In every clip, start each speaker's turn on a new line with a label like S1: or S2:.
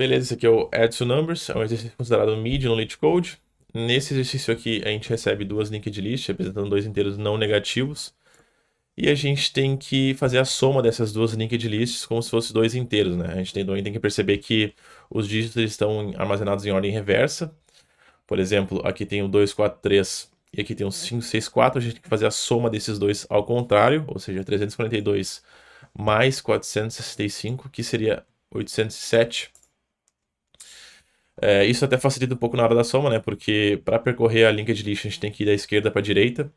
S1: Beleza, esse aqui é o Add to Numbers, é um exercício considerado mid no LeetCode. Nesse exercício aqui, a gente recebe duas linked lists, representando dois inteiros não negativos. E a gente tem que fazer a soma dessas duas linked lists como se fossem dois inteiros, né? A gente tem que perceber que os dígitos estão armazenados em ordem reversa. Por exemplo, aqui tem o 2, 4, 3 e aqui tem o 5, 6, 4. A gente tem que fazer a soma desses dois ao contrário, ou seja, 342 mais 465, que seria 807. Isso até facilita um pouco na hora da soma, né? Porque para percorrer a linked list a gente tem que ir da esquerda para a direita.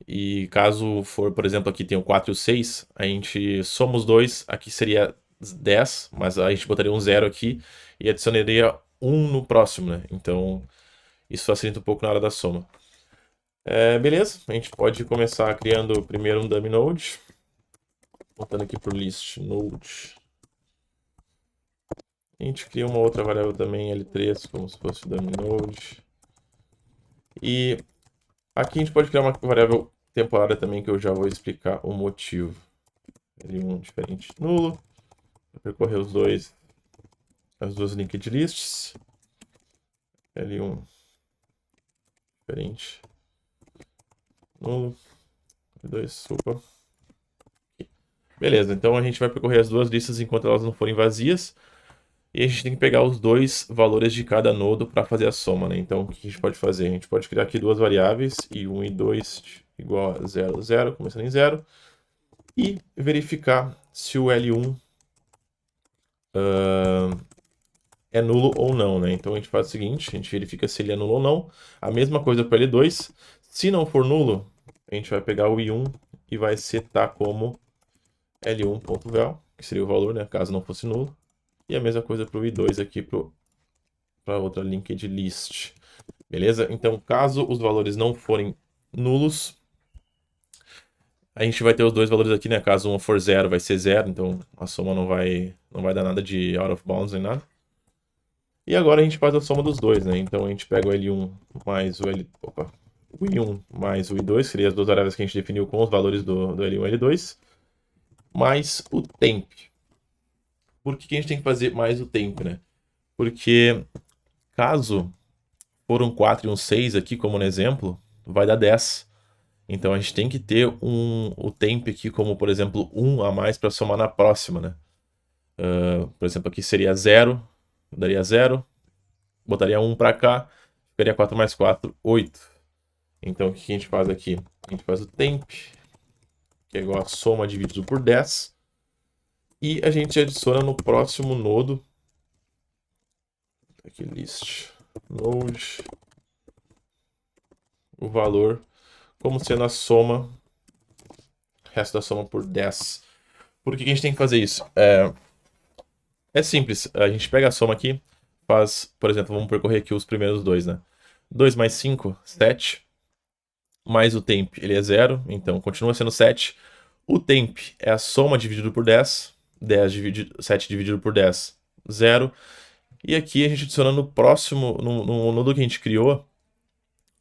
S1: E caso for, por exemplo, aqui tem o 4 e o 6, a gente soma os dois, aqui seria 10, mas a gente botaria um 0 aqui e adicionaria 1 no próximo, né? Então isso facilita um pouco na hora da soma. Beleza, a gente pode começar criando primeiro um dummy node. Voltando aqui para o list node. A gente cria uma outra variável também, L3, como se fosse dummy node. E aqui a gente pode criar uma variável temporária também, que eu já vou explicar o motivo. L1 diferente nulo. Vou percorrer as duas linked lists. L1 diferente nulo. L2, desculpa. Beleza, então a gente vai percorrer as duas listas enquanto elas não forem vazias. E a gente tem que pegar os dois valores de cada nodo para fazer a soma, né? Então, o que a gente pode fazer? A gente pode criar aqui duas variáveis, i1 e 2 igual a 0, 0, começando em 0. E verificar se o L1 é nulo ou não, né? Então, a gente faz o seguinte, a gente verifica se ele é nulo ou não. A mesma coisa para o L2. Se não for nulo, a gente vai pegar o i1 e vai setar como L1.val, que seria o valor, né? Caso não fosse nulo. E a mesma coisa para o i2 aqui para outra linked list. Beleza? Então, caso os valores não forem nulos, a gente vai ter os dois valores aqui, né? Caso um for 0, vai ser 0, então a soma não vai dar nada de out of bounds nem nada. E agora a gente faz a soma dos dois, né? Então a gente pega o L1 mais o I1 mais o I2, que seria as duas variáveis que a gente definiu com os valores do L1 e L2, mais o temp. Por que a gente tem que fazer mais o temp, né? Porque caso for um 4 e um 6 aqui, como no exemplo, vai dar 10. Então a gente tem que ter o temp aqui como, por exemplo, 1 a mais para somar na próxima, né? Por exemplo, aqui seria 0, daria 0, botaria 1 para cá, ficaria 4 mais 4, 8. Então o que a gente faz aqui? A gente faz o temp, que é igual a soma dividido por 10, e a gente adiciona no próximo nodo, aqui list node, o valor como sendo a soma, resto da soma por 10. Por que a gente tem que fazer isso? É simples, a gente pega a soma aqui, faz, por exemplo, vamos percorrer aqui os primeiros dois, né? 2 mais 5, 7, mais o temp, ele é 0, então continua sendo 7. O temp é a soma dividido por 10, 7 dividido por 10, 0. E aqui a gente adiciona no próximo, no nodo que a gente criou,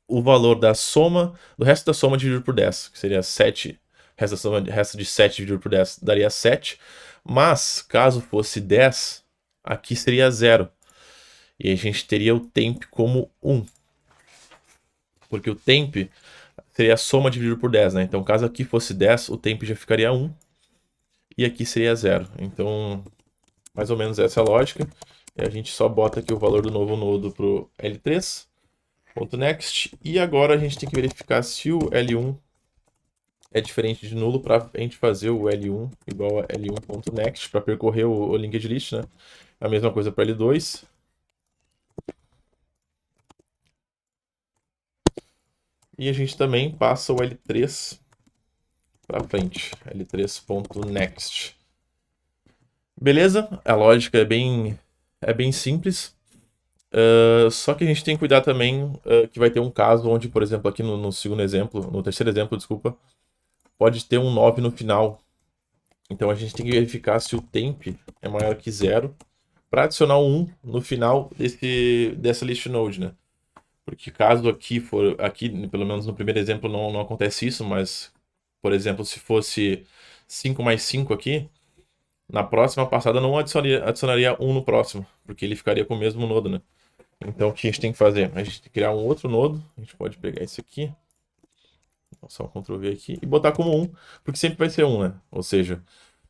S1: o valor da soma, do resto da soma dividido por 10, que seria 7, resto de 7 dividido por 10 daria 7, mas caso fosse 10, aqui seria 0, e a gente teria o temp como 1, porque o temp seria a soma dividido por 10, né? Então caso aqui fosse 10, o temp já ficaria 1, e aqui seria 0, então mais ou menos essa é a lógica, e a gente só bota aqui o valor do novo nodo para o L3, .next, e agora a gente tem que verificar se o L1 é diferente de nulo para a gente fazer o L1 igual a L1.next para percorrer o linked list, né? A mesma coisa para L2. E a gente também passa o L3 para frente, L3.next. Beleza? A lógica é bem simples. Só que a gente tem que cuidar também que vai ter um caso onde, por exemplo, aqui no segundo exemplo, no terceiro exemplo, desculpa, pode ter um 9 no final. Então a gente tem que verificar se o temp é maior que 0 para adicionar um 1 no final dessa list node, né? Porque caso aqui, pelo menos no primeiro exemplo não acontece isso, mas, por exemplo, se fosse 5 mais 5 aqui, Na próxima passada não adicionaria 1 no próximo, porque ele ficaria com o mesmo nodo, né? Então o que a gente tem que fazer? A gente tem que criar um outro nodo. A gente pode pegar esse aqui, só um Ctrl V aqui, e botar como 1, porque sempre vai ser 1, né? Ou seja,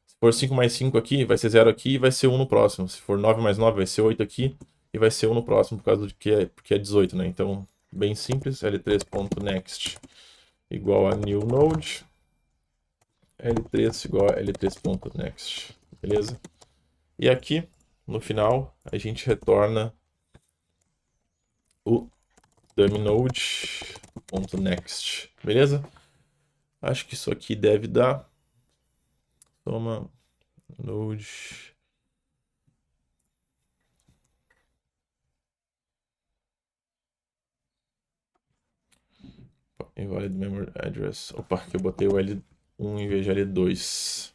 S1: se for 5 mais 5 aqui, vai ser 0 aqui e vai ser 1 no próximo. Se for 9 mais 9, vai ser 8 aqui e vai ser 1 no próximo, por causa de porque é 18, né? Então, bem simples, l3.next igual a new node, l3 igual a l3.next, beleza? E aqui, no final, a gente retorna o dumbnode.next, beleza? Acho que isso aqui deve dar. Toma, node. Invalid memory address. Opa, que eu botei o L1 em vez de L2.